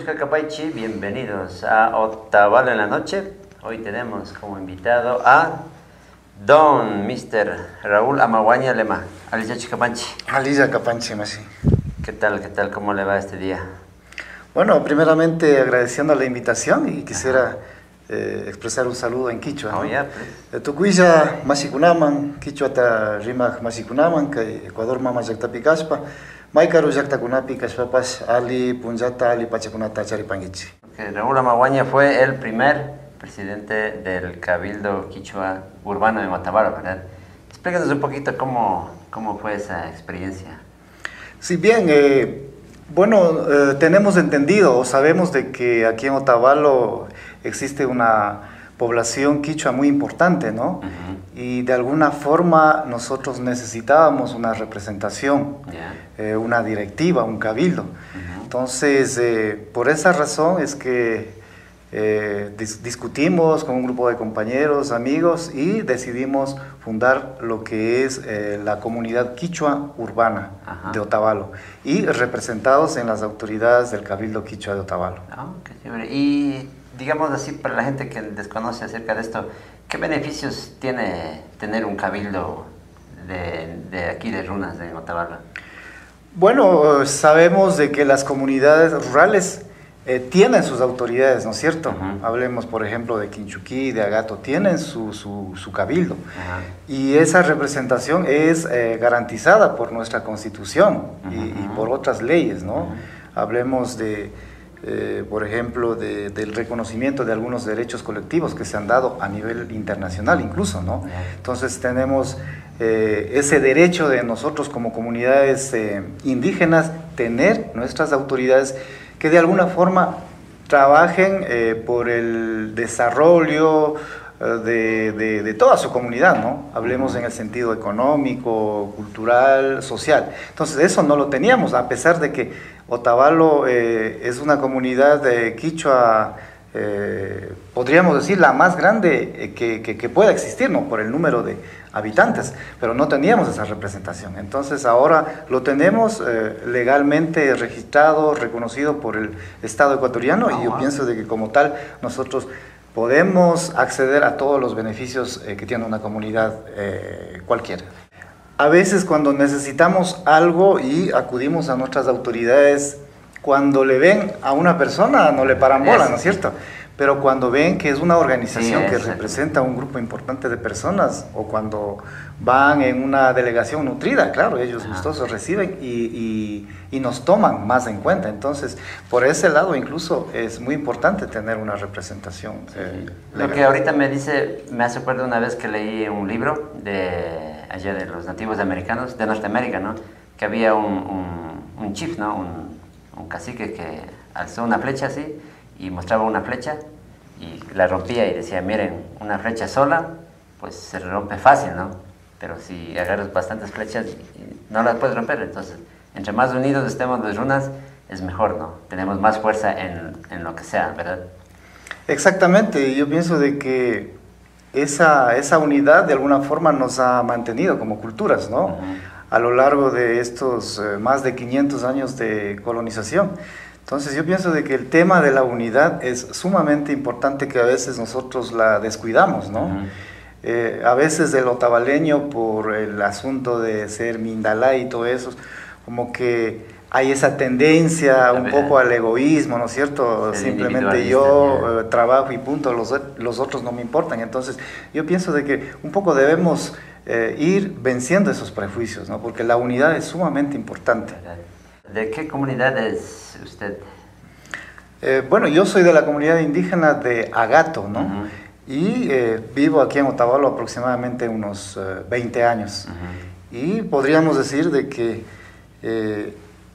Alichachka Capaichi, bienvenidos a Otavalo en la noche. Hoy tenemos como invitado a Don Mr. Raúl Amaguaña Lema. Alichachka Capanchi. Alicia Capanchi, Messi. ¿Qué tal? ¿Cómo le va este día? Bueno, primeramente agradeciendo la invitación y quisiera expresar un saludo en quichua. Oh, ¿no? ya, pues. Tucuilla Masikunaman, quichua ta rimaj Masikunaman, que Ecuador mama yakta pikaspa, maikaru yakta kunapi kaspapas ali punjata ali pachakunata charipangichi. Raúl Amaguaña fue el primer presidente del Cabildo Quichua Urbano de Otavalo, ¿verdad? Explícanos un poquito cómo fue esa experiencia. Sí, bien, tenemos entendido o sabemos de que aquí en Otavalo existe una población quichua muy importante, ¿no? Y de alguna forma nosotros necesitábamos una representación, una directiva, un cabildo. Entonces, por esa razón es que discutimos con un grupo de compañeros, amigos, y decidimos fundar lo que es la comunidad quichua urbana de Otavalo, y representados en las autoridades del Cabildo Quichua de Otavalo. Oh, qué chévere. Y digamos así, para la gente que desconoce acerca de esto, ¿qué beneficios tiene tener un cabildo de aquí de Runas, de Otavalo? Bueno, sabemos de que las comunidades rurales tienen sus autoridades, ¿no es cierto? Hablemos, por ejemplo, de Quinchuquí, de Agato, tienen su cabildo. Y esa representación es garantizada por nuestra Constitución y por otras leyes, ¿no? Hablemos de, por ejemplo, del reconocimiento de algunos derechos colectivos que se han dado a nivel internacional incluso, ¿no? Entonces tenemos ese derecho de nosotros como comunidades indígenas tener nuestras autoridades que de alguna forma trabajen por el desarrollo de toda su comunidad, ¿no? Hablemos en el sentido económico, cultural, social. Entonces eso no lo teníamos, a pesar de que Otavalo es una comunidad quichua, podríamos decir la más grande que pueda existir, ¿no? Por el número de habitantes, pero no teníamos esa representación. Entonces ahora lo tenemos legalmente registrado, reconocido por el Estado ecuatoriano, y yo pienso de que como tal nosotros podemos acceder a todos los beneficios que tiene una comunidad cualquiera. A veces cuando necesitamos algo y acudimos a nuestras autoridades, cuando le ven a una persona no le paran bola, ¿no es cierto? Pero cuando ven que es una organización que representa a un grupo importante de personas, o cuando van en una delegación nutrida, claro, ellos gustosos reciben y nos toman más en cuenta. Entonces, por ese lado incluso es muy importante tener una representación legal. Lo que ahorita me hace acuerdo una vez que leí un libro allá de los nativos americanos, de Norteamérica, ¿no? Que había un chief, ¿no? Un cacique que alzó una flecha así, y mostraba una flecha y la rompía y decía, miren, una flecha sola pues se rompe fácil, ¿no? Pero si agarras bastantes flechas no las puedes romper. Entonces, entre más unidos estemos los runas es mejor, ¿no? Tenemos más fuerza en lo que sea, ¿verdad? Exactamente, yo pienso de que esa unidad de alguna forma nos ha mantenido como culturas, ¿no? A lo largo de estos más de 500 años de colonización. Entonces yo pienso de que el tema de la unidad es sumamente importante, que a veces nosotros la descuidamos, ¿no? A veces el otavaleño, por el asunto de ser mindalá y todo eso, como que hay esa tendencia un poco al egoísmo, ¿no es cierto? Simplemente yo trabajo y punto, los otros no me importan. Entonces yo pienso de que un poco debemos ir venciendo esos prejuicios, ¿no? Porque la unidad es sumamente importante. ¿De qué comunidad es usted? Bueno, yo soy de la comunidad indígena de Agato, ¿no? Y vivo aquí en Otavalo aproximadamente unos 20 años. Y podríamos decir de que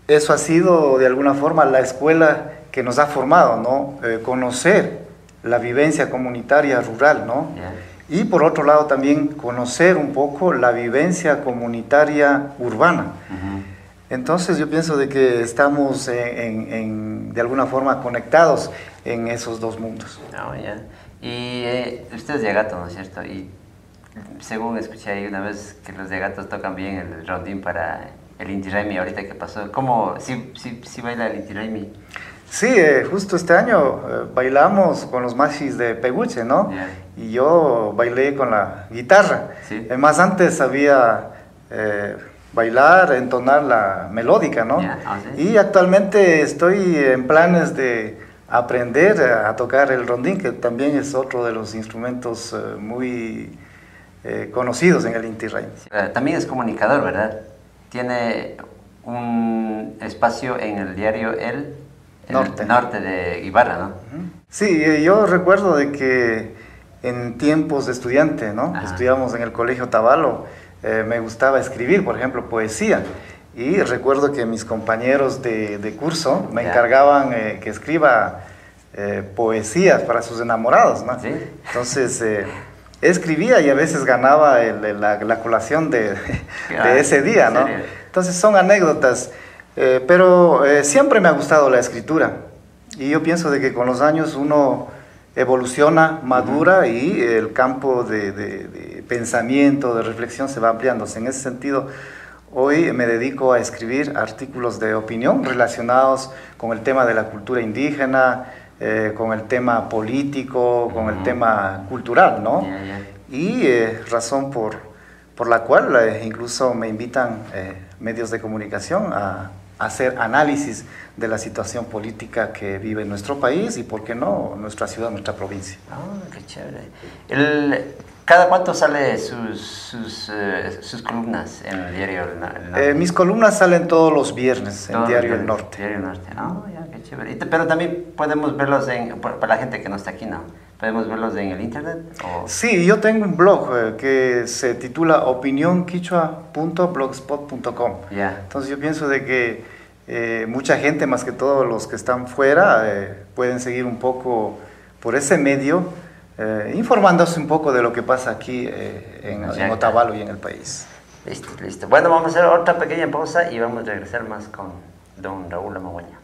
eso ha sido de alguna forma la escuela que nos ha formado, ¿no? Conocer la vivencia comunitaria rural, ¿no? Y por otro lado también conocer un poco la vivencia comunitaria urbana. Entonces yo pienso de que estamos de alguna forma conectados en esos dos mundos. Y usted es de Agato, ¿no es cierto? Y según escuché ahí una vez que los de Agatos tocan bien el rondín para el Inti Raymi ahorita que pasó. ¿Cómo? ¿Sí baila el Inti Raymi? Sí, justo este año bailamos con los machis de Peguche, ¿no? Yeah. Y yo bailé con la guitarra. Sí. Más antes sabía bailar, entonar la melódica, ¿no? Yeah. Oh, sí. Y actualmente estoy en planes de aprender a tocar el rondín, que también es otro de los instrumentos muy conocidos en el Inti Raymi. También es comunicador, ¿verdad? Tiene un espacio en el diario El Norte de Ibarra, ¿no? Sí, yo recuerdo de que en tiempos de estudiante, ¿no? Ajá. Estudiamos en el Colegio Tabalo, me gustaba escribir, por ejemplo, poesía. Y recuerdo que mis compañeros de curso me encargaban que escriba poesías para sus enamorados, ¿no? ¿Sí? Entonces, escribía y a veces ganaba la colación de ese día, ¿no? Entonces son anécdotas, pero siempre me ha gustado la escritura. Y yo pienso de que con los años uno evoluciona, madura y el campo de pensamiento, de reflexión se va ampliándose. En ese sentido, hoy me dedico a escribir artículos de opinión relacionados con el tema de la cultura indígena, con el tema político, con el tema cultural, ¿no? Y razón por la cual incluso me invitan medios de comunicación a hacer análisis de la situación política que vive nuestro país y, por qué no, nuestra ciudad, nuestra provincia. Oh, qué chévere. ¿Cada cuánto sale sus columnas en el diario El Norte? Mis columnas salen todos los viernes en Diario El Norte. Diario El Norte, oh, ya, qué chévere. Pero también podemos verlos para la gente que no está aquí, ¿no? ¿Podemos verlos en el internet? ¿O? Sí, yo tengo un blog que se titula opinionquichua.blogspot.com. Yeah. Entonces yo pienso de que mucha gente, más que todos los que están fuera, pueden seguir un poco por ese medio, informándose un poco de lo que pasa aquí en Otavalo y en el país. Listo, listo. Bueno, vamos a hacer otra pequeña pausa y vamos a regresar más con don Raúl Amaguaña.